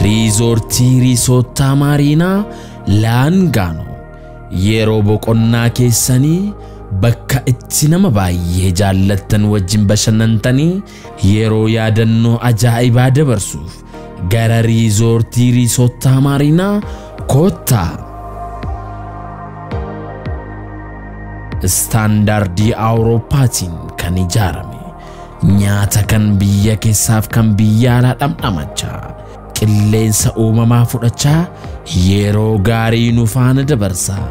riizoortii riisootaa maariinaa laangaanoo yeroo boqonnaa keessanii bakka itti nama baay'ee jaallattan wajjin bashannantanii yeroo yaadannoo ajaa'ibaa dabarsuuf gara riizoortii riisootaa maariinaa koottaa. Standardii Awurooppaatiin kan ijaarame nyaata kan biyya keessaaf kan biyya alaa dhamdhamachaa qilleensa uumamaa fudhachaa yeroo gaarii nu faana dabarsaa.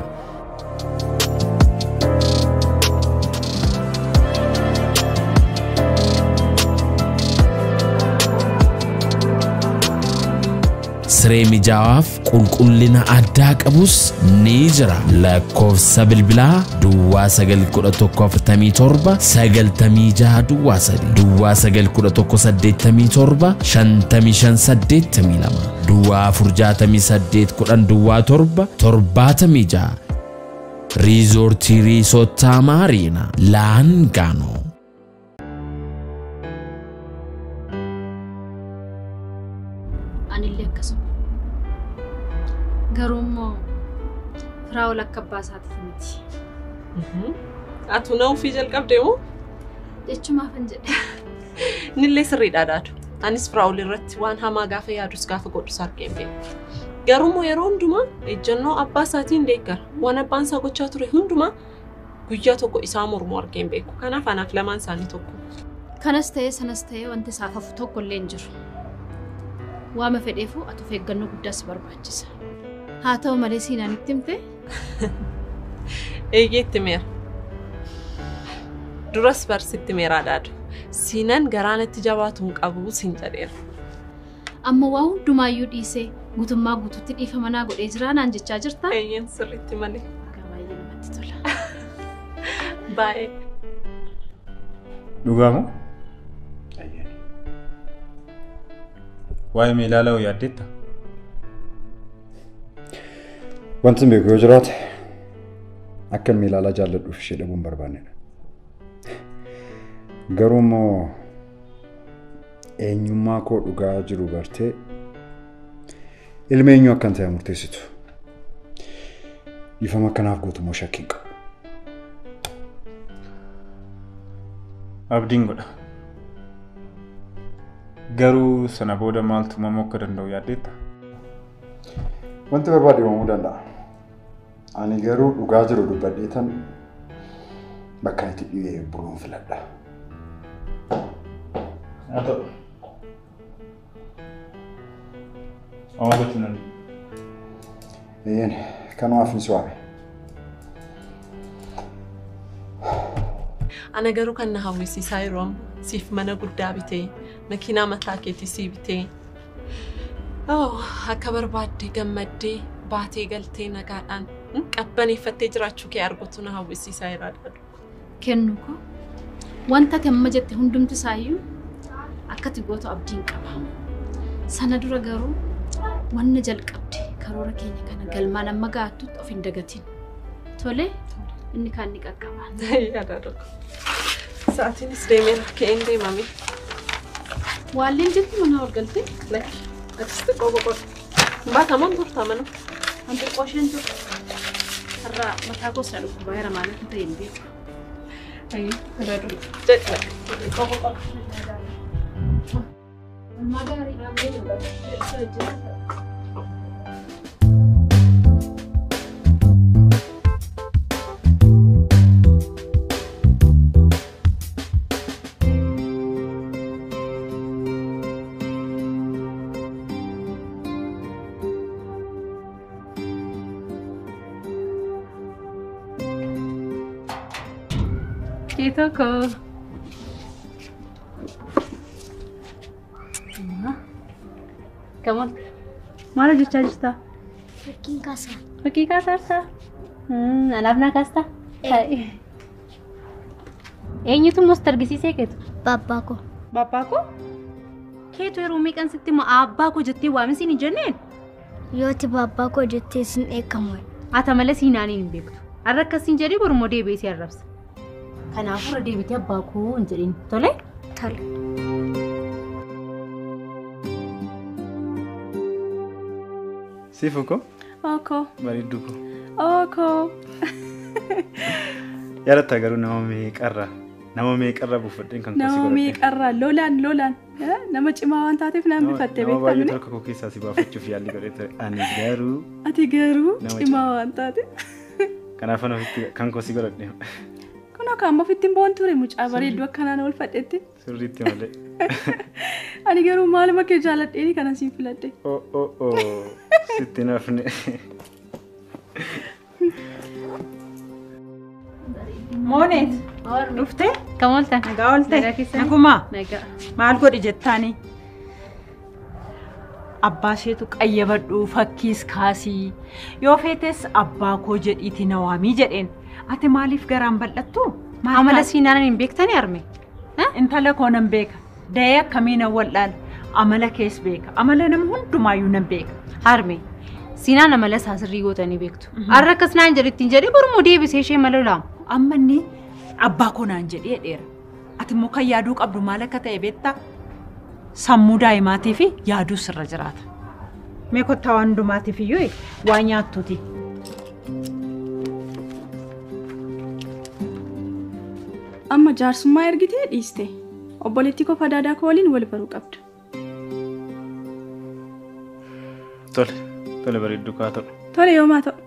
Siree mijawaaf qulqullina addaa qabus ni jira. Lakkoofsa bilbilaa duwwaa 91147 96 duwwaa 3 duwwaa 91187 5582 duwwaa 468 duwwaa 7 76 riizoortii riisootaa maariinaa laangaanoo. Garumo Fraula Kabasat Finiti. Atu não fiz el cabdemo? Echuma fanje. Niles ridadatu. Anis Frauli Ratwan Hamagafe Adus Gafagot Sarkembe. Garumo Yeronduma, a general Abbasatin Decker, one abansa gochature hunduma, Gujatoko Isamur Morgembe, Kanafana Flaman Sanitoko. Canaste, Sanaste, and the Safa Toko Langer. Wama Fedefu at Fegano Das Barbachis. Hato Marisina Nictimte? Egetimer Duras Versitimeradad. Sinan Garanet Javatung Abu Sintader. Amawau Dumayu Dise, Gutumagu to Tifamanago Ezran and the Chagerta? Ayen Suritimani. Bye. Dugamo? Ayen. Why Milala Yadita? Once in Gujarat, I can Milala Jalad of Shilabum Barbane. Garumo Enyumako Uga Jurugarte Ilmenio Cante Amortesitu. If I can have go to Moshaking Abdingoda Garu Sanaboda Malt Mamokando Yadita. One to everybody on Udanda. Anigaru Ugajuru Baditan Bakati Brun Filada. Ato. Oh, what's your name? Ian, can you often swap? Anagaru can now we see Sirom, Sif Mana good dabite, Makina Mataketi Sibite. Oh, a cover bati gammadi, bati galtina gatan, a penny fatigue rachuki arbotuna how we see Sirad. Kenuko? One take a major hundum to Sayu? A catigo to Abdinkaba. Sanadura Garu, one Najal Capti, Karora Kenikan, Galmana Magatut of Indagatin. Tole, Nikanika Kaba. Satin is Damien, Kende, Mammy. While in gentlemen are guilty, like that's the go. But a month of Tamano, and the ocean to Matago said, where a man to the I read it. Magari, I'm getting that. Kitoko. Come on. Mara jucha justa. Working casa. Working casa sa. Anak na kasta. Enyu tu mostar gisi seket. Papa ko. Papa ko? Ketu erumi kan sitti mo abba ko jetti wa misi ni jannen. Yoti papa ko jetti sin ekamoy. Ata mala sinani ni bektu. Arrakka sin jari bor mode be si arrabs. Kana fura de biti abba ko njerin. Tole? Tole. Sifuko? Oko. Bareedduko. Oko. Yaadatta garuu nama meeqarra buufadheen kan kosii Nama meeqarra lolaan. Nama cimaa waan taateef naan bifatte nama baay'ee beektamne. tokko keessaa si baafachuuf yaalli godhee ani garuu Ati garuu Nama cimaa waan taateef. kanaaf ofitti kan kosii godhadhe Kun akka amma ofittiin boon ture mucaa bareedduu akkanaan ol fadhetti. sirriitti malee. Ani garuu maaluma kee jaaladheeni kana siin filadhe. Sitti nafne. Mooneet dhuftee Kam ooltan? nagaa oolte Nagaa keessanii? nagumaa Nagaa. maal godhi jettaanii abbaa isheetu qayyabadhu fakkiis kaasii yoo feetes abbaa koo jedhiiti na waamii jedheen ati maaliif garaan bal'attu Amala siinaan hin beektani arme. intala koo nan beeka da'ee akkamii nan wal'aala amala kees beeka amala nama hundumaayyuu nan beeka Harme. Siinaan amala isaa sirrii gootanii beektu. Har'a akkas naan jedhettiin jedhee borummoo deebisee ishee mala laamu. amma inni abbaa koo naan jedhee dheera ati immoo kan yaaduu qabdu maal akka ta'e beektaa sammuu daa'imaatii fi yaaduu sirra jiraata mee kottaa waan hundumaatiif iyyuu waa nyaattuuti. Amma jaarsummaa ergitee dhiiste. Obboleettii koo fadaadaa koo waliin wal baruu qabda. Tole bareedduu kaa ta'u. Tole yoomaa ta'u.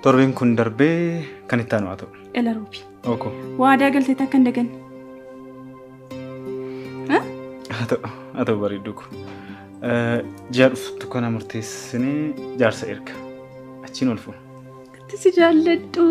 Torbeen kun darbee kan itti aanu haa ta'u. Ela Roobi. Oko. Waadaa galteetti akka hin daganne. Haa ta'u bareedduu kun. Ji'a dhuftu kana murteessinee jaarsa erga. Achiin ol fuun. Ati si jaalladhu.